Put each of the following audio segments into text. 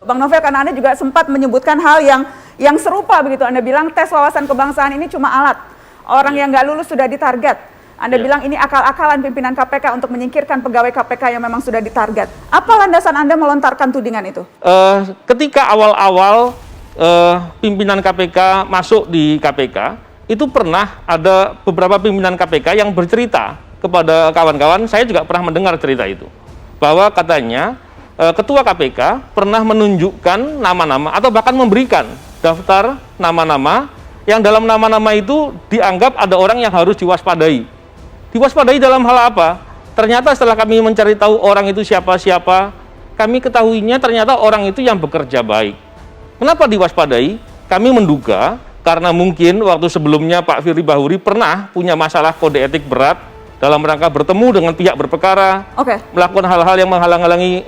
Bang Novel, karena Anda juga sempat menyebutkan hal yang serupa begitu. Anda bilang tes wawasan kebangsaan ini cuma alat. Orang yang nggak lulus sudah ditarget. Anda bilang ini akal-akalan pimpinan KPK untuk menyingkirkan pegawai KPK yang memang sudah ditarget. Apa landasan Anda melontarkan tudingan itu? Ketika awal-awal pimpinan KPK masuk di KPK, itu pernah ada beberapa pimpinan KPK yang bercerita kepada kawan-kawan, saya juga pernah mendengar cerita itu, bahwa katanya Ketua KPK pernah menunjukkan nama-nama atau bahkan memberikan daftar nama-nama yang dalam nama-nama itu dianggap ada orang yang harus diwaspadai. Diwaspadai dalam hal apa? Ternyata setelah kami mencari tahu orang itu siapa-siapa, kami ketahuinya ternyata orang itu yang bekerja baik. Kenapa diwaspadai? Kami menduga karena mungkin waktu sebelumnya Pak Firly Bahuri pernah punya masalah kode etik berat dalam rangka bertemu dengan pihak berperkara, melakukan hal-hal yang menghalang-halangi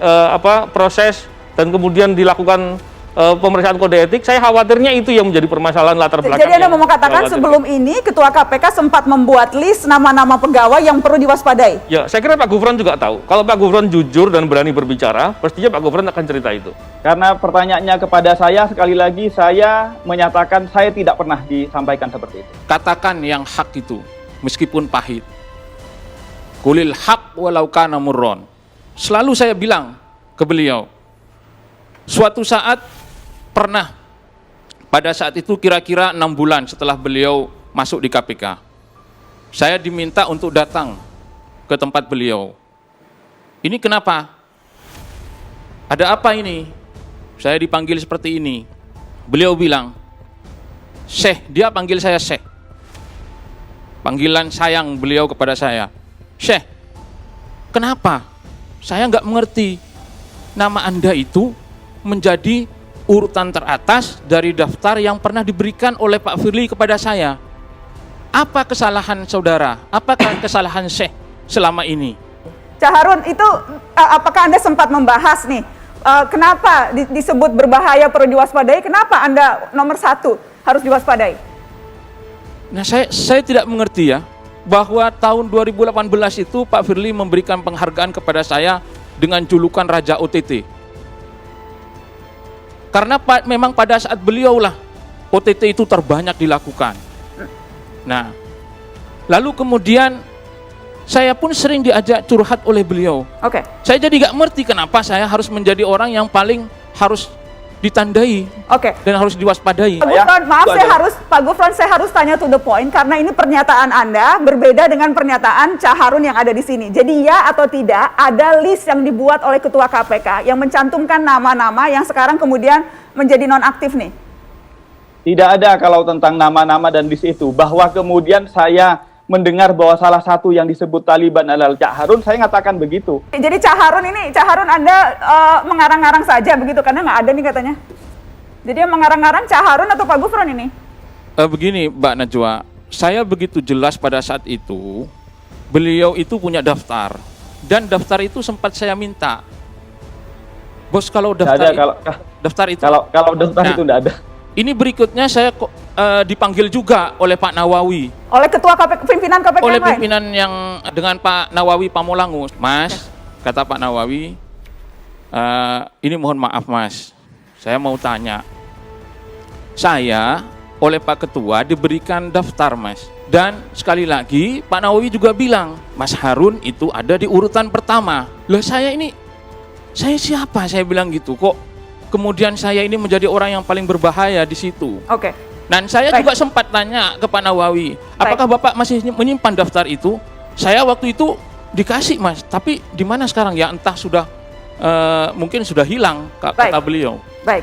proses, dan kemudian dilakukan pemeriksaan kode etik. Saya khawatirnya itu yang menjadi permasalahan latar belakang. Jadi Anda mau mengatakan sebelum ini Ketua KPK sempat membuat list nama-nama pegawai yang perlu diwaspadai? Ya, saya kira Pak Gufron juga tahu. Kalau Pak Gufron jujur dan berani berbicara, pastinya Pak Gufron akan cerita itu. Karena pertanyaannya kepada saya, sekali lagi saya menyatakan saya tidak pernah disampaikan seperti itu. Katakan yang hak itu, meskipun pahit. Qulil haq walau kana murron. Selalu saya bilang ke beliau, suatu saat pernah, pada saat itu kira-kira 6 bulan setelah beliau masuk di KPK, saya diminta untuk datang ke tempat beliau. Ini kenapa? Ada apa ini? Saya dipanggil seperti ini. Beliau bilang, Syekh, dia panggil saya Syekh. Panggilan sayang beliau kepada saya. Syekh, kenapa? Saya nggak mengerti. Nama Anda itu menjadi urutan teratas dari daftar yang pernah diberikan oleh Pak Firly kepada saya. Apa kesalahan saudara? Apakah kesalahan Syekh selama ini? Cak Harun, itu apakah Anda sempat membahas nih, kenapa disebut berbahaya perlu diwaspadai? Kenapa Anda nomor 1 harus diwaspadai? Nah, saya tidak mengerti ya, bahwa tahun 2018 itu Pak Firly memberikan penghargaan kepada saya dengan julukan Raja OTT. Karena memang pada saat beliau lah OTT itu terbanyak dilakukan. Nah, lalu kemudian saya pun sering diajak curhat oleh beliau. Saya jadi gak ngerti kenapa saya harus menjadi orang yang paling harus ditandai dan harus diwaspadai. Pak Gufron, maaf, Pak Gufron, saya harus tanya to the point karena ini pernyataan Anda berbeda dengan pernyataan Cak Harun yang ada di sini. Jadi ya atau tidak ada list yang dibuat oleh Ketua KPK yang mencantumkan nama-nama yang sekarang kemudian menjadi nonaktif nih? Tidak ada kalau tentang nama-nama dan list itu. Bahwa kemudian saya mendengar bahwa salah satu yang disebut Taliban adalah Cak Harun, saya mengatakan begitu. Jadi Cak Harun Anda mengarang-arang saja begitu, karena nggak ada nih katanya. Jadi yang mengarang-arang Cak Harun atau Pak Gufron ini? Begini Mbak Najwa, saya begitu jelas pada saat itu, beliau itu punya daftar, dan daftar itu sempat saya minta. Bos, kalau daftar, daftar itu itu tidak ada. Ini berikutnya saya dipanggil juga oleh Pak Nawawi. Oleh Ketua KPK, pimpinan KPK oleh yang lain? pimpinan yang dengan Pak Nawawi Pamulangu. Mas, kata Pak Nawawi, ini mohon maaf Mas, saya mau tanya. Saya oleh Pak Ketua diberikan daftar Mas. Dan sekali lagi Pak Nawawi juga bilang, Mas Harun itu ada di urutan pertama. Loh, saya siapa? Saya bilang gitu, kok kemudian saya ini menjadi orang yang paling berbahaya di situ. Dan saya juga sempat tanya ke Pak Nawawi, apakah Bapak masih menyimpan daftar itu? Saya waktu itu dikasih Mas, tapi di mana sekarang ya, entah sudah mungkin sudah hilang, kata beliau. Baik.